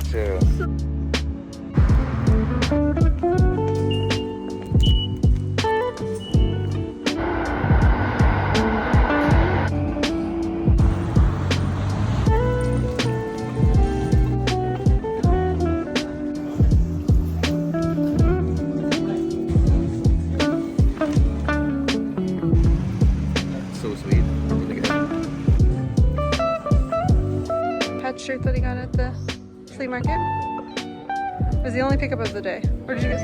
too. So sweet. Really good. Hat shirt that he got at the flea market. It was the only pickup of the day. Or did you guys?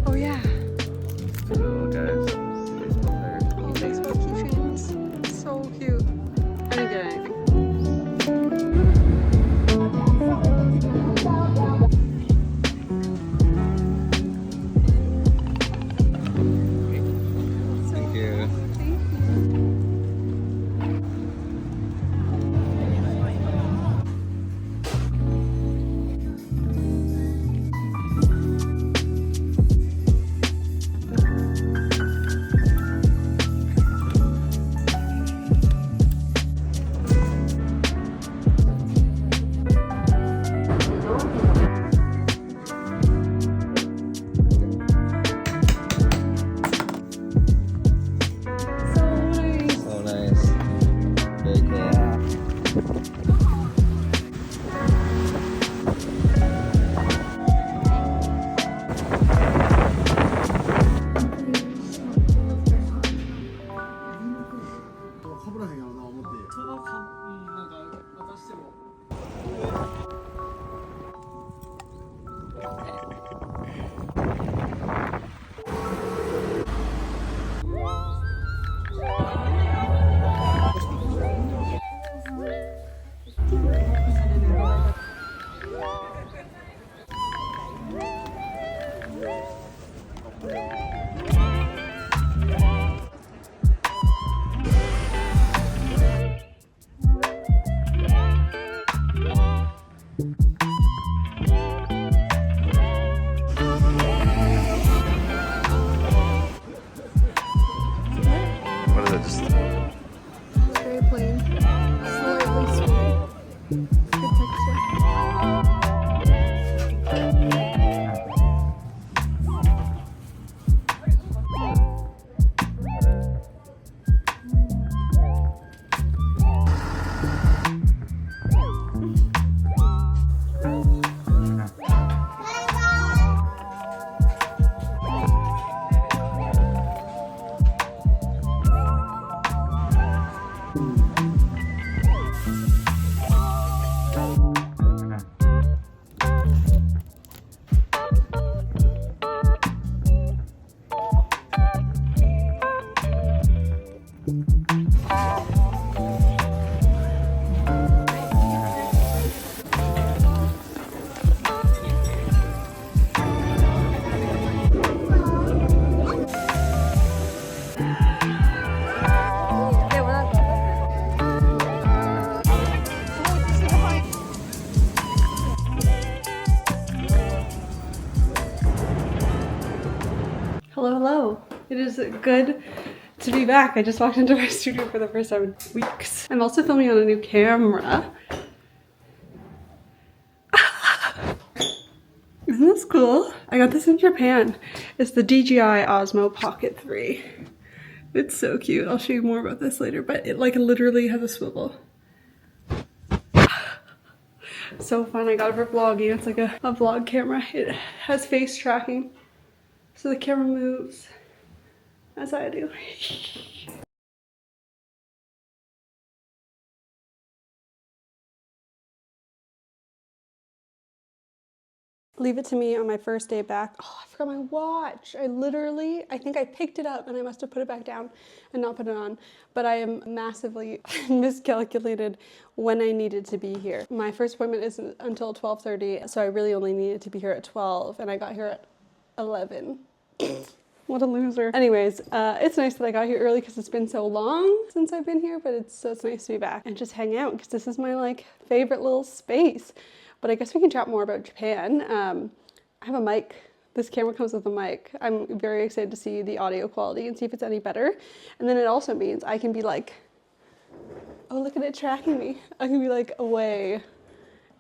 Oh yeah. Cool, guys. Baseball keychains. So cute. I didn't get anything. Thank you. So nice. Very cool. What is it? Just It's very plain. Slightly sweet. Good texture. Hello, hello. It is good to be back. I just walked into my studio for the first time in weeks. I'm also filming on a new camera. Isn't this cool? I got this in Japan. It's the DJI Osmo Pocket 3. It's so cute. I'll show you more about this later, but it like literally has a swivel. So fun. I got it for vlogging. It's like a vlog camera. It has face tracking. So the camera moves as I do. Leave it to me on my first day back. Oh, I forgot my watch. I think I picked it up and I must have put it back down and not put it on. But I am massively miscalculated when I needed to be here. My first appointment isn't until 12:30, so I really only needed to be here at 12 and I got here at 11. What a loser. Anyways, it's nice that I got here early because it's been so long since I've been here, but it's nice to be back and just hang out because this is my like favorite little space. But I guess we can chat more about Japan. I have a mic. This camera comes with a mic. I'm very excited to see the audio quality and see if it's any better. And then it also means I can be like, oh, look at it tracking me. I can be like away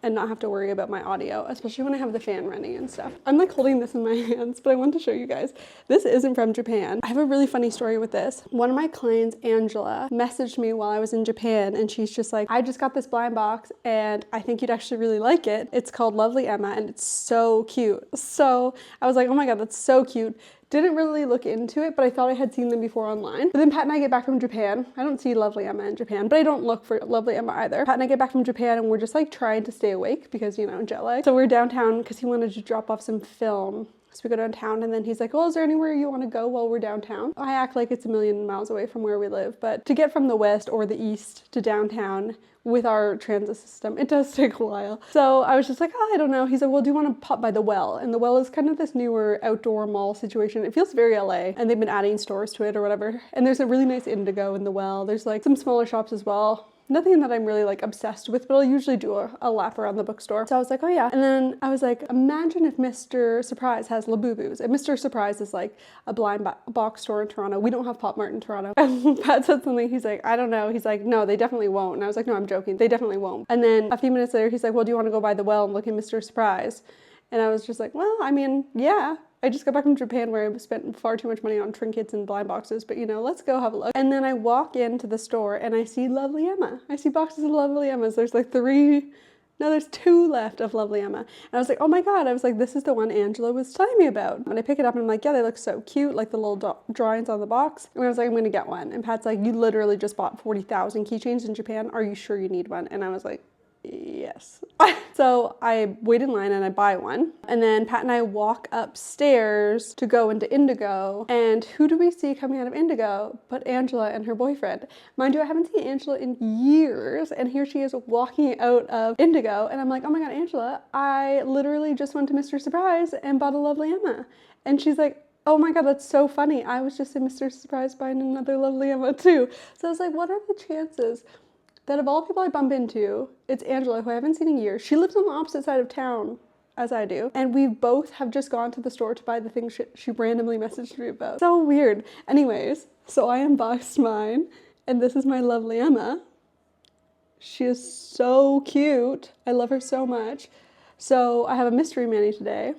and not have to worry about my audio, especially when I have the fan running and stuff. I'm like holding this in my hands, but I want to show you guys. This isn't from Japan. I have a really funny story with this. One of my clients, Angela, messaged me while I was in Japan, and she's just like, I just got this blind box and I think you'd actually really like it. It's called Lovely Emma and it's so cute. So I was like, oh my God, that's so cute. Didn't really look into it, but I thought I had seen them before online. But then Pat and I get back from Japan. I don't see Lovely Emma in Japan, but I don't look for Lovely Emma either. Pat and I get back from Japan and we're just like trying to stay awake because, you know, jet lag. So we're downtown because he wanted to drop off some film. So we go downtown and then he's like, well, is there anywhere you want to go while we're downtown? I act like it's a million miles away from where we live, but to get from the west or the east to downtown with our transit system, it does take a while. So I was just like, oh, I don't know. He's like, well, do you want to pop by the Well? And the Well is kind of this newer outdoor mall situation. It feels very LA, and they've been adding stores to it or whatever. And there's a really nice Indigo in the Well. There's like some smaller shops as well. Nothing that I'm really like obsessed with, but I'll usually do a lap around the bookstore. So I was like, oh yeah. And then I was like, imagine if Mr. Surprise has Labubus. And Mr. Surprise is like a blind box store in Toronto. We don't have Pop Mart in Toronto. And Pat said something, he's like, I don't know. He's like, no, they definitely won't. And I was like, no, I'm joking. They definitely won't. And then a few minutes later, he's like, well, do you want to go by the Well and look at Mr. Surprise? And I was just like, well, I mean, yeah. I just got back from Japan where I spent far too much money on trinkets and blind boxes, but you know, let's go have a look. And then I walk into the store and I see Lovely Emma. I see boxes of Lovely Emmas. There's like there's 2 left of Lovely Emma. And I was like, oh my God, I was like, this is the one Angela was telling me about. And I pick it up and I'm like, yeah, they look so cute, like the little drawings on the box. And I was like, I'm gonna get one. And Pat's like, you literally just bought 40,000 keychains in Japan. Are you sure you need one? And I was like, yes. So I wait in line and I buy one. And then Pat and I walk upstairs to go into Indigo. And who do we see coming out of Indigo but Angela and her boyfriend? Mind you, I haven't seen Angela in years. And here she is walking out of Indigo. And I'm like, oh my God, Angela, I literally just went to Mr. Surprise and bought a Lovely Emma. And she's like, oh my God, that's so funny. I was just in Mr. Surprise buying another Lovely Emma too. So I was like, what are the chances that of all people I bump into, it's Angela, who I haven't seen in years. She lives on the opposite side of town as I do. And we both have just gone to the store to buy the things she randomly messaged me about. So weird. Anyways, so I unboxed mine, and this is my Lovely Emma. She is so cute. I love her so much. So I have a mystery mani today,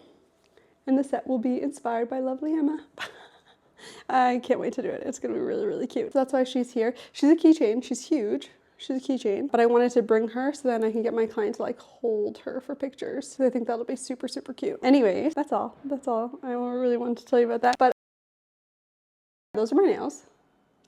and the set will be inspired by Lovely Emma. I can't wait to do it. It's gonna be really, really cute. So that's why she's here. She's a keychain. She's huge. She's a keychain, but I wanted to bring her so then I can get my client to like hold her for pictures. So I think that'll be super, super cute. Anyways, that's all. That's all. I really wanted to tell you about that. But those are my nails.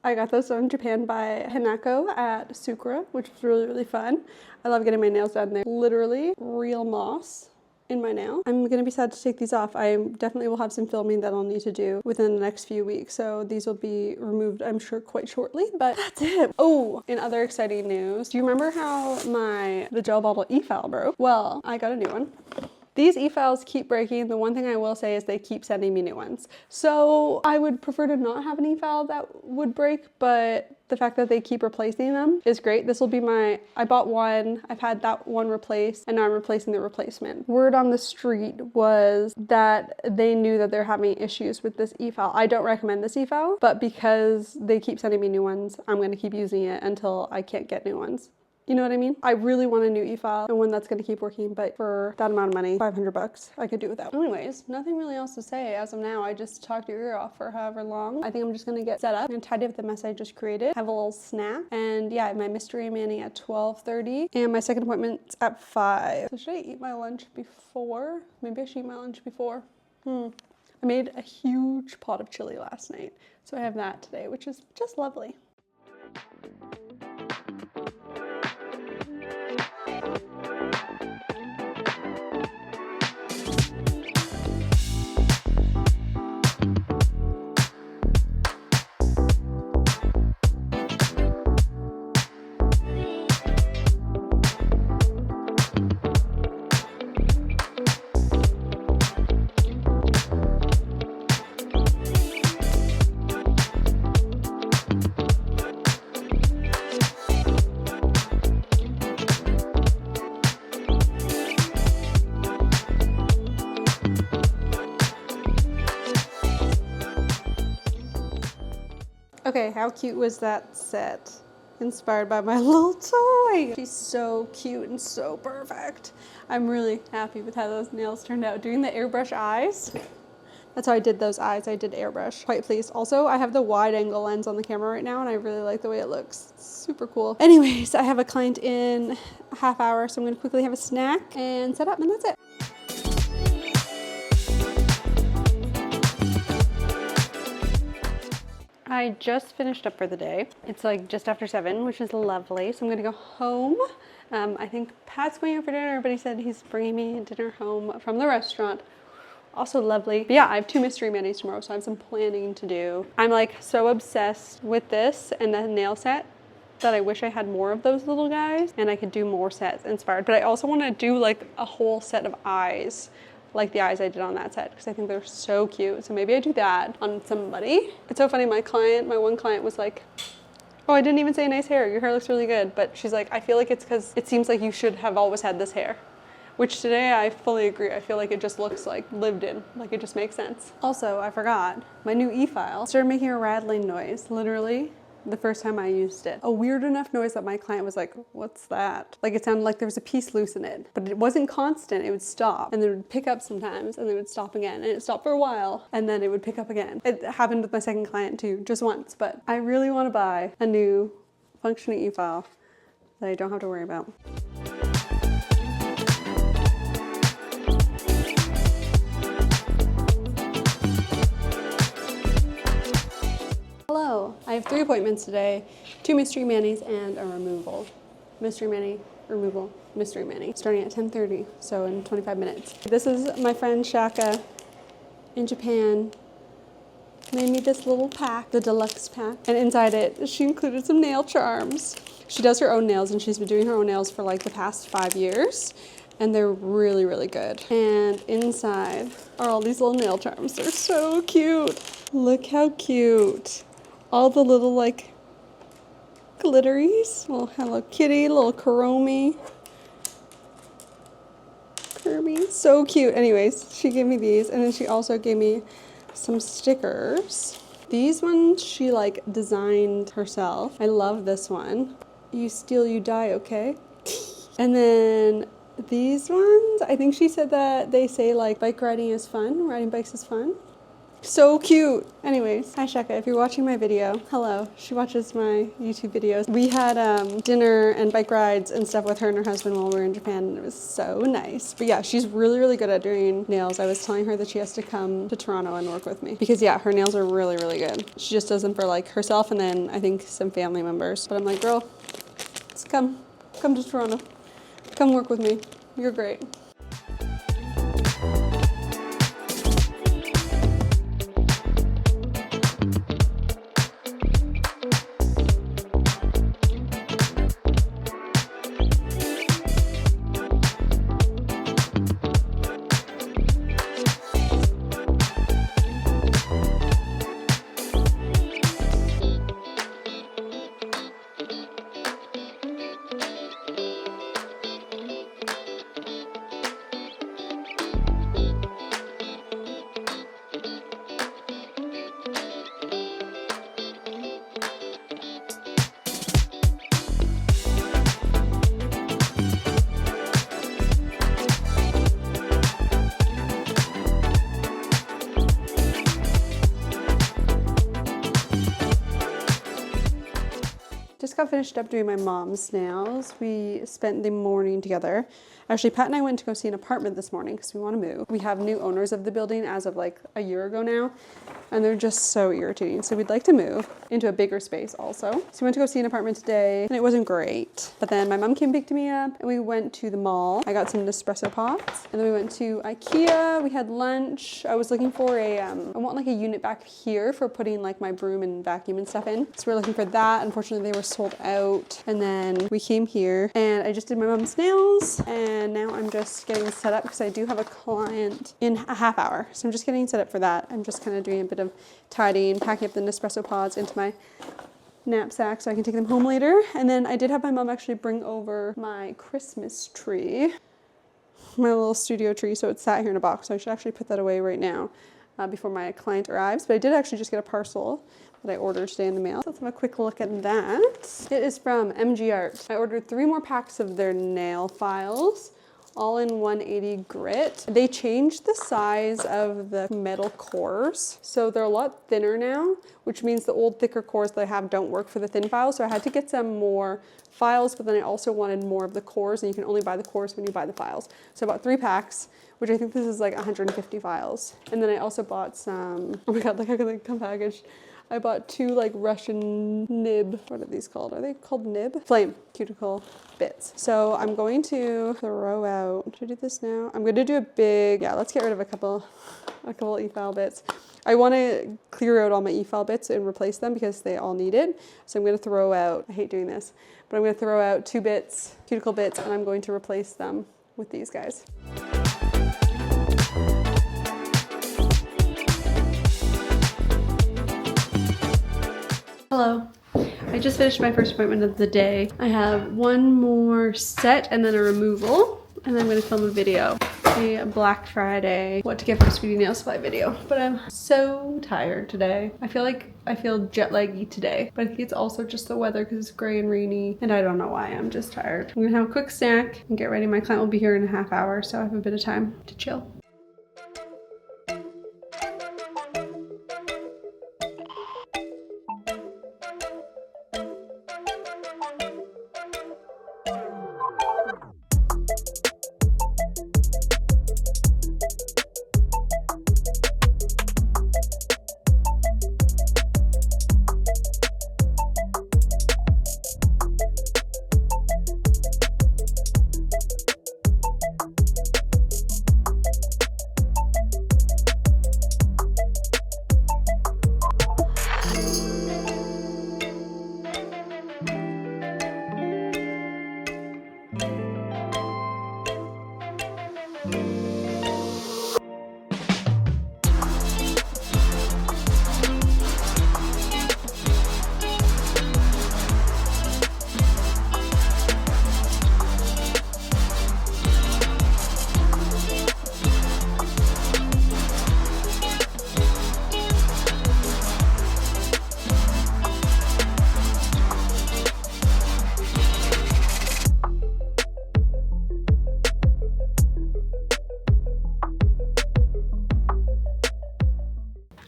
I got those done in Japan by Hinako at Sukura, which was really, really fun. I love getting my nails done there. Literally real moss in my nail. I'm gonna be sad to take these off. I definitely will have some filming that I'll need to do within the next few weeks, so these will be removed, I'm sure, quite shortly, but that's it. Oh, in other exciting news, do you remember how the gel bottle e-file broke? Well, I got a new one. These e-files keep breaking. The one thing I will say is they keep sending me new ones. So I would prefer to not have an e-file that would break, but the fact that they keep replacing them is great. This will be I bought one, I've had that one replaced, and now I'm replacing the replacement. Word on the street was that they knew that they're having issues with this e-file. I don't recommend this e-file, but because they keep sending me new ones, I'm gonna keep using it until I can't get new ones. You know what I mean? I really want a new e-file and one that's gonna keep working, but for that amount of money, 500 bucks, I could do without. Anyways, nothing really else to say as of now. I just talked your ear off for however long. I think I'm just gonna get set up and tidy up the mess I just created, have a little snack, and yeah, my mystery mani at 12:30, and my second appointment's at 5. So should I eat my lunch before? Maybe I should eat my lunch before. I made a huge pot of chili last night, so I have that today, which is just lovely. Okay, how cute was that set? Inspired by my little toy. She's so cute and so perfect. I'm really happy with how those nails turned out. Doing the airbrush eyes, that's how I did those eyes. I did airbrush. Quite pleased. Also, I have the wide angle lens on the camera right now and I really like the way it looks. It's super cool. Anyways, I have a client in a half hour, so I'm gonna quickly have a snack and set up, and that's it. I just finished up for the day. It's like just after 7, which is lovely. So I'm gonna go home. I think Pat's going out for dinner, but he said he's bringing me dinner home from the restaurant. Also lovely. But yeah, I have 2 mystery manis tomorrow, so I have some planning to do. I'm like so obsessed with this and the nail set that I wish I had more of those little guys and I could do more sets inspired. But I also want to do like a whole set of eyes, like the eyes I did on that set, because I think they're so cute. So maybe I do that on somebody. It's so funny, my one client was like, oh, I didn't even say nice hair. Your hair looks really good. But she's like, I feel like it's because it seems like you should have always had this hair. Which today I fully agree. I feel like it just looks like lived in, like it just makes sense. Also, I forgot, my new e-file started making a rattling noise, literally the first time I used it. A weird enough noise that my client was like, what's that? Like it sounded like there was a piece loose in it, but it wasn't constant. It would stop and then it would pick up sometimes and then it would stop again, and it stopped for a while and then it would pick up again. It happened with my second client too, just once, but I really want to buy a new functioning e-file that I don't have to worry about. Hello, I have 3 appointments today, 2 mystery manis and a removal. Mystery mani, removal, mystery mani, starting at 10:30, so in 25 minutes. This is my friend Shaka in Japan. Made me this little pack, the deluxe pack, and inside it, she included some nail charms. She does her own nails and she's been doing her own nails for like the past 5 years. And they're really, really good. And inside are all these little nail charms. They're so cute. Look how cute. All the little like glitteries. Little Hello Kitty, little Kuromi. Kirby, so cute. Anyways, she gave me these and then she also gave me some stickers. These ones she like designed herself. I love this one. You steal, you die, okay? And then these ones, I think she said that they say like bike riding is fun, riding bikes is fun. So cute. Anyways, hi Shaka, if you're watching my video, hello. She watches my YouTube videos. We had dinner and bike rides and stuff with her and her husband while we were in Japan, and it was so nice. But yeah, she's really, really good at doing nails. I was telling her that she has to come to Toronto and work with me because yeah, her nails are really, really good. She just does them for like herself and then I think some family members. But I'm like, girl, let's come to Toronto. Come work with me. You're great. Just got finished up doing my mom's nails. We spent the morning together. Actually, Pat and I went to go see an apartment this morning because we want to move. We have new owners of the building as of like a year ago now, and they're just so irritating. So we'd like to move into a bigger space also. So we went to go see an apartment today, and it wasn't great. But then my mom came and picked me up, and we went to the mall. I got some Nespresso pots, and then we went to IKEA. We had lunch. I was looking for I want like a unit back here for putting like my broom and vacuum and stuff in. So we're looking for that. Unfortunately, they were sold out. And then we came here, and I just did my mom's nails, and now I'm just getting set up because I do have a client in a half hour. So I'm just getting set up for that. I'm just kind of doing a bit of tidying, packing up the Nespresso pods into my knapsack so I can take them home later. And then I did have my mom actually bring over my Christmas tree, my little studio tree. So it's sat here in a box. So I should actually put that away right now before my client arrives. But I did actually just get a parcel that I ordered today in the mail. So let's have a quick look at that. It is from MG Art. I ordered 3 more packs of their nail files. all-in 180 grit. They changed the size of the metal cores, so they're a lot thinner now, which means the old thicker cores that I have don't work for the thin files, so I had to get some more files, but then I also wanted more of the cores, and you can only buy the cores when you buy the files. So I bought 3 packs, which I think this is like 150 files. And then I also bought some, oh my god, look how good they come packaged. I bought 2 like Russian nib, what are these called? Are they called nib? Flame cuticle bits. So I'm going to throw out, should I do this now? I'm going to do a big, yeah, let's get rid of a couple e-file bits. I want to clear out all my e-file bits and replace them because they all need it. So I'm going to throw out, I hate doing this, but I'm going to throw out 2 bits, cuticle bits, and I'm going to replace them with these guys. Hello. I just finished my first appointment of the day. I have one more set and then a removal, and then I'm going to film a video. A Black Friday what to get from Speedy Nail Supply video. But I'm so tired today. I feel jet laggy today, but I think it's also just the weather because it's gray and rainy, and I don't know why. I'm just tired. I'm gonna have a quick snack and get ready. My client will be here in a half hour, so I have a bit of time to chill.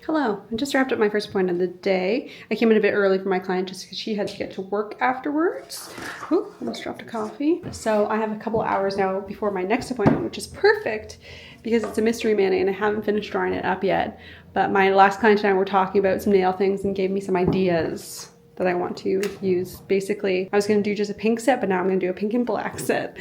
Hello, I just wrapped up my first appointment of the day. I came in a bit early for my client just because she had to get to work afterwards. Ooh, almost dropped a coffee. So I have a couple hours now before my next appointment, which is perfect because it's a mystery mani and I haven't finished drawing it up yet. But my last client and I were talking about some nail things and gave me some ideas that I want to use. Basically, I was going to do just a pink set, but now I'm going to do a pink and black set.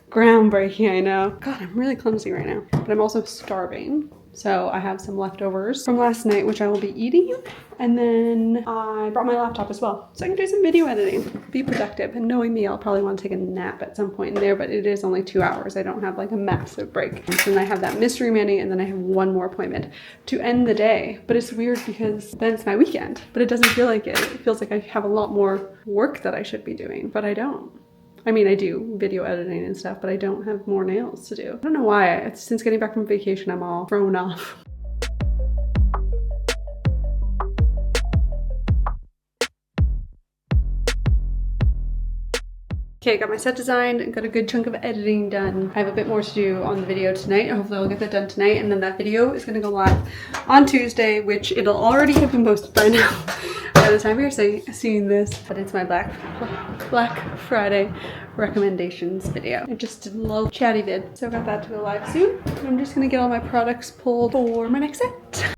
Groundbreaking, I know. God, I'm really clumsy right now, but I'm also starving. So I have some leftovers from last night, which I will be eating. And then I brought my laptop as well. So I can do some video editing, be productive. And knowing me, I'll probably want to take a nap at some point in there, but it is only 2 hours. I don't have like a massive break. And then I have that mystery mani, and then I have one more appointment to end the day. But it's weird because then it's my weekend, but it doesn't feel like it. It feels like I have a lot more work that I should be doing, but I don't. I mean, I do video editing and stuff, but I don't have more nails to do. I don't know why. Since getting back from vacation, I'm all thrown off. Okay, got my set designed and got a good chunk of editing done. I have a bit more to do on the video tonight. Hopefully I'll get that done tonight, and then that video is gonna go live on Tuesday, which it'll already have been posted by now by the time you're seeing this. But it's my Black Friday recommendations video. I just did a little chatty vid, so I got that to go live soon. I'm just gonna get all my products pulled for my next set.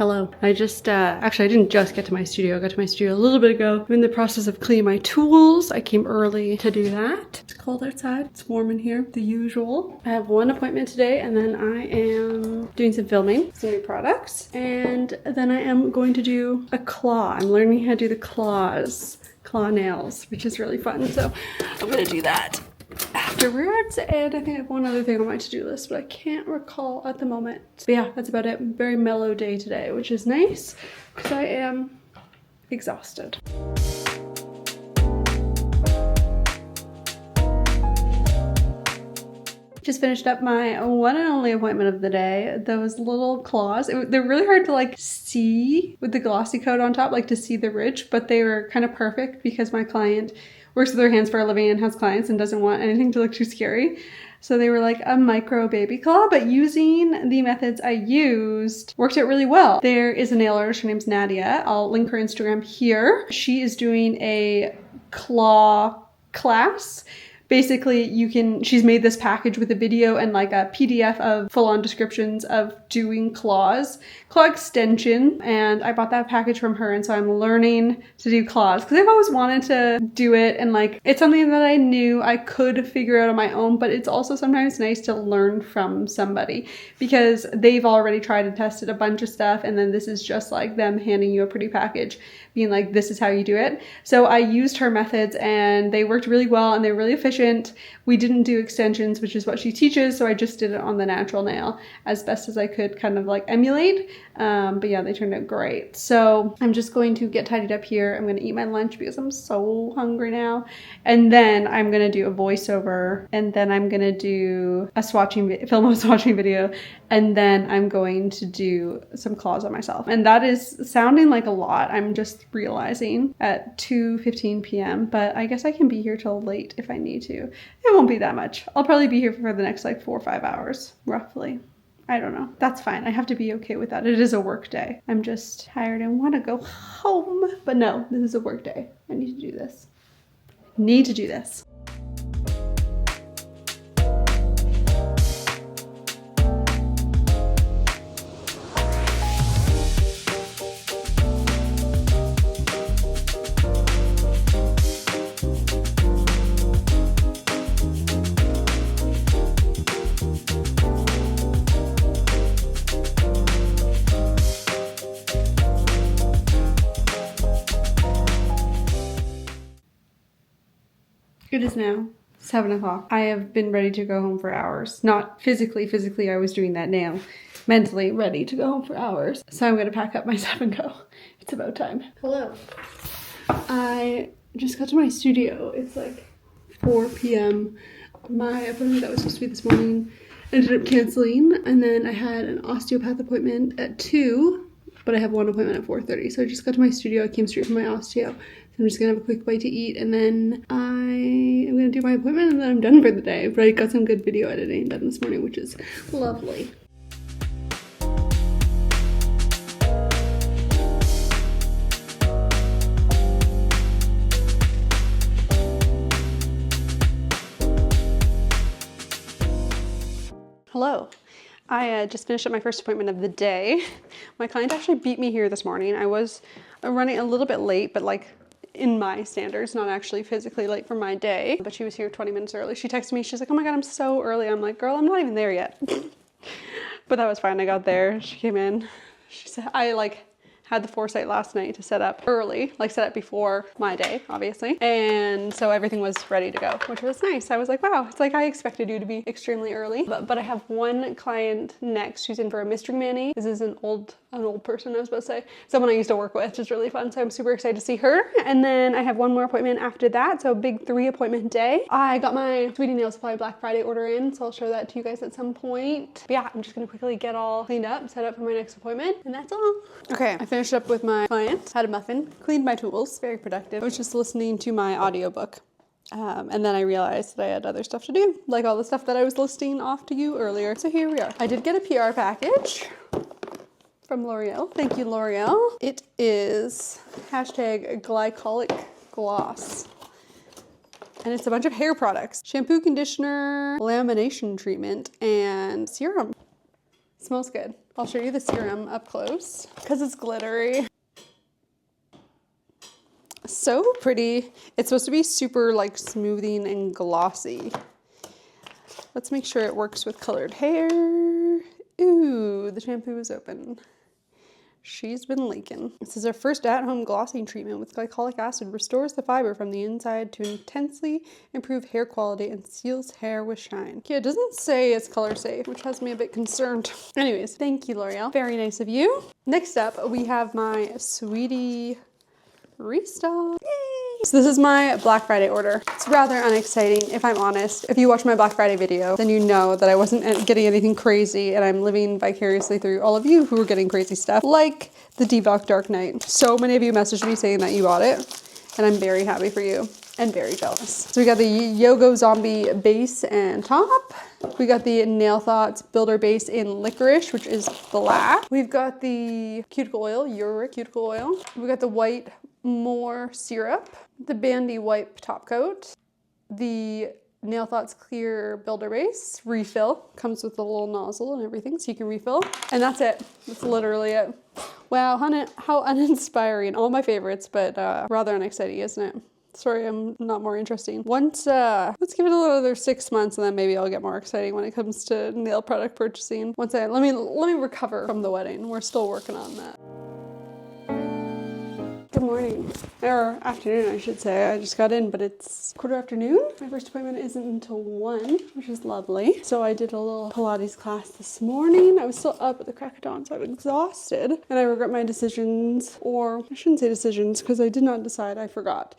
Hello. I just, actually I didn't just get to my studio. I got to my studio a little bit ago. I'm in the process of cleaning my tools. I came early to do that. It's cold outside. It's warm in here, the usual. I have one appointment today and then I am doing some filming, some new products. And then I am going to do a claw. I'm learning how to do the claw nails, which is really fun. So I'm gonna do that afterwards, and I think I have one other thing on my to-do list, but I can't recall at the moment. But yeah, that's about it. Very mellow day today, which is nice because I am exhausted. Just finished up my one and only appointment of the day. Those little claws, they're really hard to like see with the glossy coat on top, like to see the ridge, but they were kind of perfect because my client works with her hands for a living and has clients and doesn't want anything to look too scary. So they were like a micro baby claw, but using the methods I used worked out really well. There is a nail artist, her name's Nadia. I'll link her Instagram here. She is doing a claw class. Basically, she's made this package with a video and like a PDF of full-on descriptions of doing claw extension, and I bought that package from her, and so I'm learning to do claws because I've always wanted to do it, and like it's something that I knew I could figure out on my own, but it's also sometimes nice to learn from somebody because they've already tried and tested a bunch of stuff, and then this is just like them handing you a pretty package being like, this is how you do it. So I used her methods and they worked really well and they're really efficient. We didn't do extensions, which is what she teaches, so I just did it on the natural nail as best as I could kind of like emulate. But yeah, they turned out great. So I'm just going to get tidied up here. I'm going to eat my lunch because I'm so hungry now. And then I'm going to do a voiceover, and then I'm going to do a film of a swatching video, and then I'm going to do some claws on myself. And that is sounding like a lot. I'm just realizing at 2:15 p.m. But I guess I can be here till late if I need to. It won't be that much. I'll probably be here for the next like 4 or 5 hours, roughly. I don't know. That's fine. I have to be okay with that. It is a work day. I'm just tired and want to go home. But no, this is a work day. I need to do this. Need to do this. It is now 7 o'clock. I have been ready to go home for hours. Not physically I was doing that now. Mentally ready to go home for hours. So I'm gonna pack up my stuff and go. It's about time. Hello. I just got to my studio. It's like 4 p.m. My appointment that was supposed to be this morning ended up canceling, and then I had an osteopath appointment at 2, but I have one appointment at 4:30. So I just got to my studio. I came straight from my osteo. I'm just gonna have a quick bite to eat, and then I am gonna do my appointment, and then I'm done for the day. But I got some good video editing done this morning, which is lovely. Hello. I just finished up my first appointment of the day. My client actually beat me here this morning. I was running a little bit late, but like in my standards, not actually physically late for my day, but she was here 20 minutes early. She texted me, she's like, oh my God, I'm so early. I'm like, girl, I'm not even there yet. But that was fine. I got there, she came in. She said, I like had the foresight last night to set up early, like set up before my day, obviously. And so everything was ready to go, which was nice. I was like, wow, it's like I expected you to be extremely early. But I have one client next who's in for a mystery mani. This is an old person, I was about to say. Someone I used to work with, which is really fun. So I'm super excited to see her. And then I have one more appointment after that. So a big 3-appointment day. I got my Sweetie Nail Supply Black Friday order in, so I'll show that to you guys at some point. But yeah, I'm just gonna quickly get all cleaned up, set up for my next appointment, and that's all. Okay, I finished up with my client, had a muffin, cleaned my tools, very productive. I was just listening to my audiobook. And then I realized that I had other stuff to do, like all the stuff that I was listing off to you earlier. So here we are. I did get a PR package from L'Oreal. Thank you, L'Oreal. It is #glycolic gloss. And it's a bunch of hair products. Shampoo, conditioner, lamination treatment, and serum. Smells good. I'll show you the serum up close because it's glittery. So pretty. It's supposed to be super like smoothing and glossy. Let's make sure it works with colored hair. Ooh, the shampoo is open. She's been leaking. This is our first at-home glossing treatment with glycolic acid. Restores the fiber from the inside to intensely improve hair quality and seals hair with shine. Okay, it doesn't say it's color safe, which has me a bit concerned. Anyways, thank you, L'Oreal. Very nice of you. Next up, we have my Sweetie restock. Yay! So this is my Black Friday order. It's rather unexciting, if I'm honest. If you watch my Black Friday video, then you know that I wasn't getting anything crazy and I'm living vicariously through all of you who are getting crazy stuff, like the Divock Dark Knight. So many of you messaged me saying that you bought it, and I'm very happy for you and very jealous. So we got the Yogo Zombie base and top. We got the Nail Thoughts Builder base in licorice, which is black. We've got the cuticle oil, Uric cuticle oil. We got the white more syrup, the Bandy wipe top coat, the Nail Thoughts clear builder base refill, comes with a little nozzle and everything so you can refill, and that's it. That's literally it. Wow, how uninspiring. All my favorites, but rather unexciting, isn't it? Sorry, I'm not more interesting. Once, let's give it another 6 months and then maybe I'll get more exciting when it comes to nail product purchasing. Let me recover from the wedding. We're still working on that. Good morning, or afternoon I should say. I just got in, but it's quarter afternoon. My first appointment isn't until 1, which is lovely. So I did a little Pilates class this morning. I was still up at the crack of dawn, so I'm exhausted. And I regret my decisions, or I shouldn't say decisions, because I did not decide, I forgot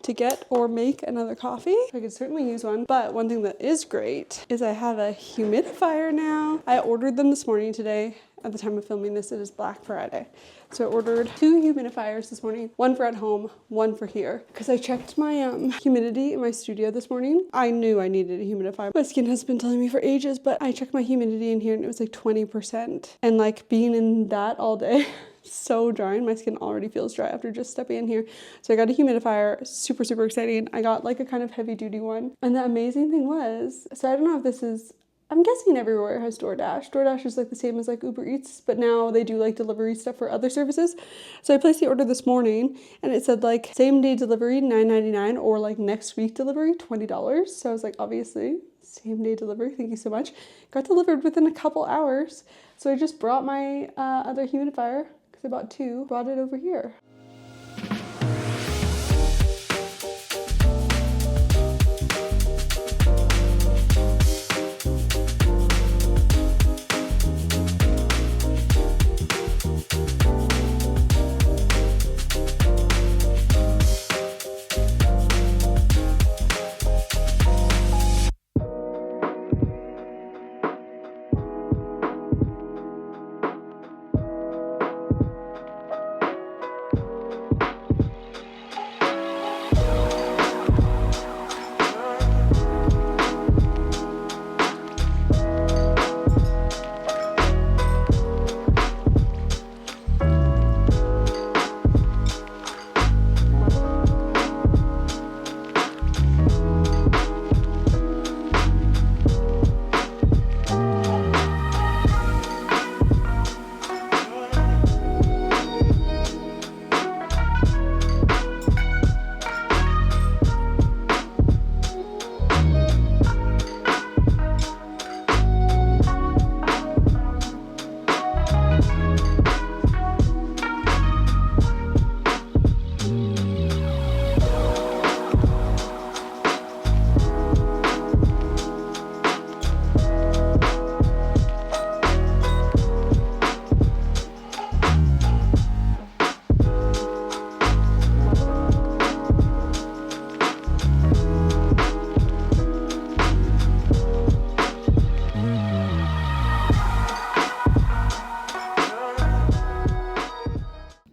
to get or make another coffee. I could certainly use one, but one thing that is great is I have a humidifier now. I ordered them this morning today. At the time of filming this, it is Black Friday. So I ordered 2 humidifiers this morning, one for at home, one for here. Because I checked my humidity in my studio this morning. I knew I needed a humidifier. My skin has been telling me for ages, but I checked my humidity in here and it was like 20%. And like being in that all day, so dry. My skin already feels dry after just stepping in here. So I got a humidifier, super, super exciting. I got like a kind of heavy duty one. And the amazing thing was, so I don't know if this is, I'm guessing everywhere has DoorDash. DoorDash is like the same as like Uber Eats, but now they do like delivery stuff for other services. So I placed the order this morning and it said like same day delivery, $9.99, or like next week delivery, $20. So I was like, obviously, same day delivery, thank you so much. Got delivered within a couple hours. So I just brought my other humidifier, because I bought 2, brought it over here.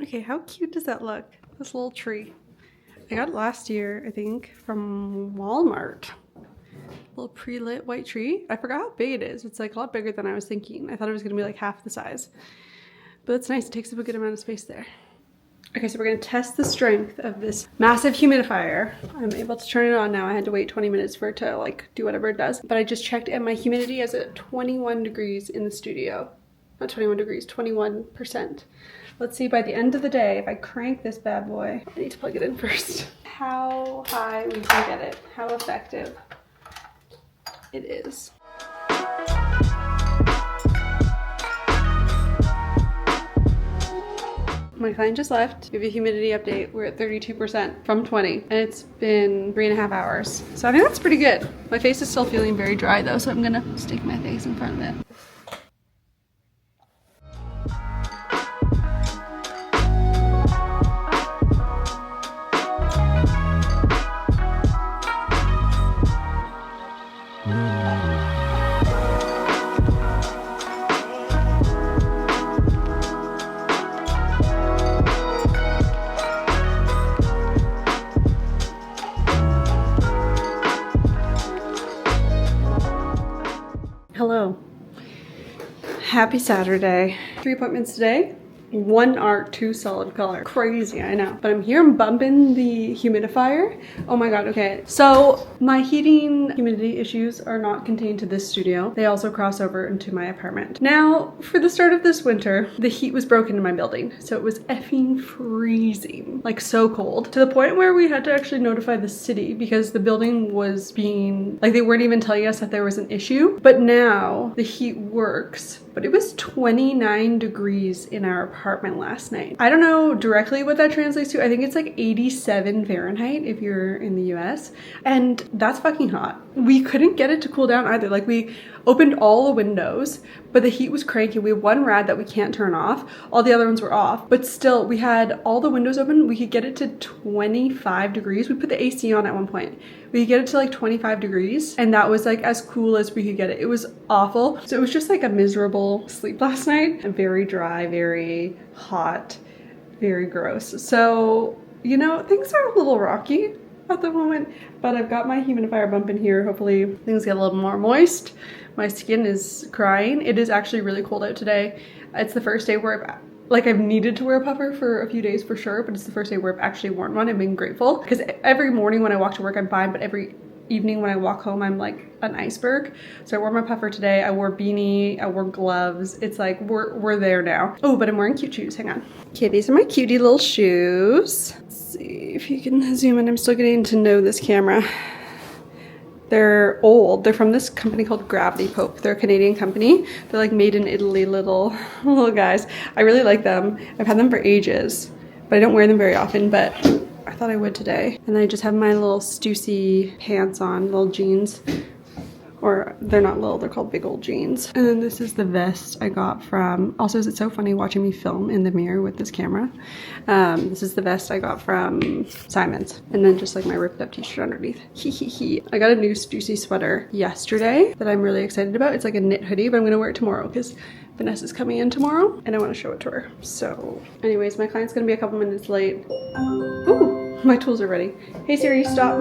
Okay, how cute does that look? This little tree. I got it last year, I think, from Walmart. Little pre-lit white tree. I forgot how big it is. It's like a lot bigger than I was thinking. I thought it was gonna be like half the size. But it's nice, it takes up a good amount of space there. Okay, so we're gonna test the strength of this massive humidifier. I'm able to turn it on now. I had to wait 20 minutes for it to like do whatever it does. But I just checked and my humidity is at 21 degrees in the studio. not 21 degrees, 21%. Let's see by the end of the day if I crank this bad boy. I need to plug it in first. How high we can get it, how effective it is. My client just left. Give you a humidity update. We're at 32% from 20, and it's been 3.5 hours. So I think that's pretty good. My face is still feeling very dry though, so I'm gonna stick my face in front of it. Hello. Happy Saturday. 3 appointments today. 1 art, 2 solid color. Crazy, I know. But I'm here, I'm bumping the humidifier. Oh my god, okay. So my heating humidity issues are not contained to this studio. They also cross over into my apartment. Now, for the start of this winter, the heat was broken in my building. So it was effing freezing. Like so cold. To the point where we had to actually notify the city because the building was being, like they weren't even telling us that there was an issue. But now the heat works. But it was 29 degrees in our apartment last night. I don't know directly what that translates to. I think it's like 87 Fahrenheit if you're in the US. And that's fucking hot. We couldn't get it to cool down either. Like we opened all the windows, but the heat was cranky. We have one rad that we can't turn off. All the other ones were off, but still we had all the windows open. We could get it to 25 degrees. We put the AC on at one point. We could get it to like 25 degrees and that was like as cool as we could get it. It was awful. So it was just like a miserable sleep last night. Very dry, very hot, very gross. So, you know, things are a little rocky at the moment, but I've got my humidifier bump in here. Hopefully things get a little more moist. My skin is crying. It is actually really cold out today. It's the first day where I've needed to wear a puffer for a few days for sure, but it's the first day where I've actually worn one. I've been grateful because every morning when I walk to work, I'm fine, but every evening when I walk home, I'm like an iceberg. So I wore my puffer today. I wore a beanie, I wore gloves. It's like, we're there now. Oh, but I'm wearing cute shoes, hang on. Okay, these are my cutie little shoes. Let's see if you can zoom in. I'm still getting to know this camera. They're old. They're from this company called Gravity Pope. They're a Canadian company. They're like made in Italy little guys. I really like them. I've had them for ages, but I don't wear them very often, but I thought I would today. And then I just have my little Stussy pants on, little jeans. Or they're not little, they're called big old jeans. And then this is the vest I got from, also is it so funny watching me film in the mirror with this camera. This is the vest I got from Simon's. And then just like my ripped up t-shirt underneath. I got a new Stussy sweater yesterday that I'm really excited about. It's like a knit hoodie, but I'm gonna wear it tomorrow because Vanessa's coming in tomorrow and I want to show it to her. So anyways, my client's gonna be a couple minutes late. Ooh, my tools are ready. Hey Siri, stop.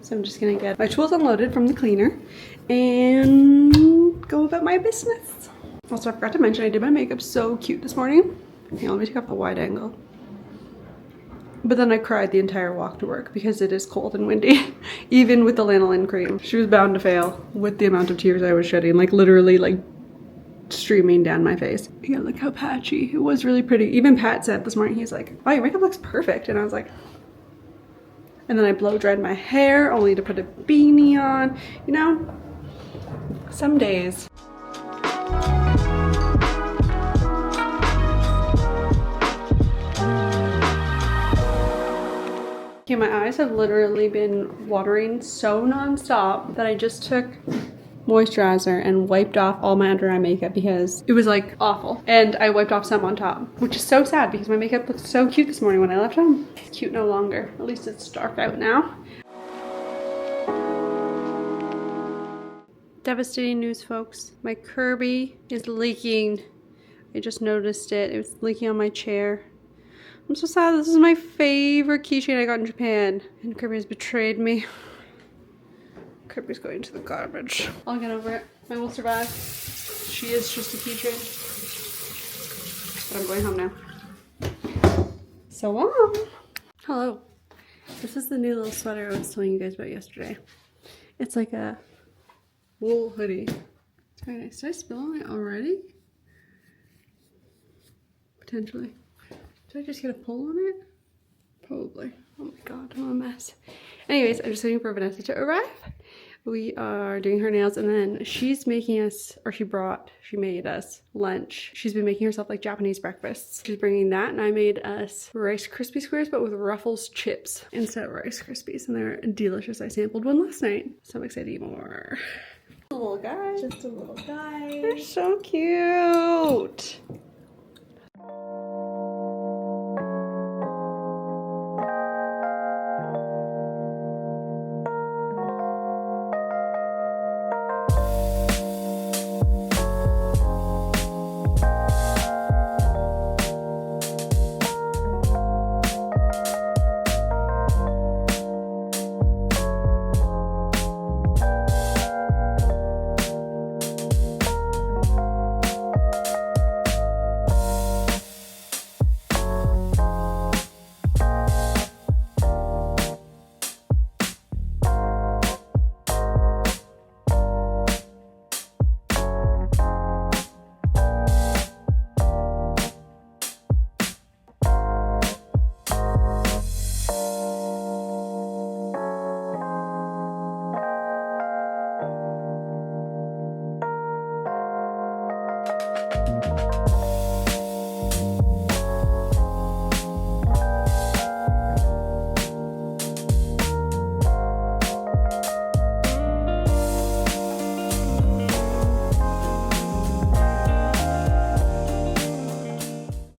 So I'm just gonna get my tools unloaded from the cleaner and go about my business. Also, I forgot to mention I did my makeup so cute this morning. Hang on, let me take off the wide angle. But then I cried the entire walk to work because it is cold and windy, even with the lanolin cream. She was bound to fail with the amount of tears I was shedding, like literally like streaming down my face. Yeah, look how patchy. It was really pretty. Even Pat said this morning, he's like, wow, your makeup looks perfect. And I was like, and then I blow dried my hair only to put a beanie on. You know, some days. Okay, my eyes have literally been watering so nonstop that I just took moisturizer and wiped off all my under eye makeup because it was like awful. And I wiped off some on top, which is so sad because my makeup looked so cute this morning when I left home. It's cute no longer. At least it's dark out now. Devastating news, folks. My Kirby is leaking. I just noticed it. It was leaking on my chair. I'm so sad. This is my favorite keychain I got in Japan. And Kirby has betrayed me. Kirby's going to the garbage. I'll get over it. I will survive. She is just a keychain. But I'm going home now. So long. Hello. This is the new little sweater I was telling you guys about yesterday. It's like a wool hoodie. It's very nice. Did I spill on it already? potentially. Did I just get a pull on it? Probably. Oh my god, I'm a mess. Anyways, I'm just waiting for Vanessa to arrive. We are doing her nails, and then she's making us, or she made us lunch. She's been making herself like Japanese breakfasts. She's bringing that, and I made us Rice Krispie squares, but with Ruffles chips instead of Rice Krispies, and they're delicious. I sampled one last night, so I'm excited to eat more. A little guy. Just a little guy. They're so cute.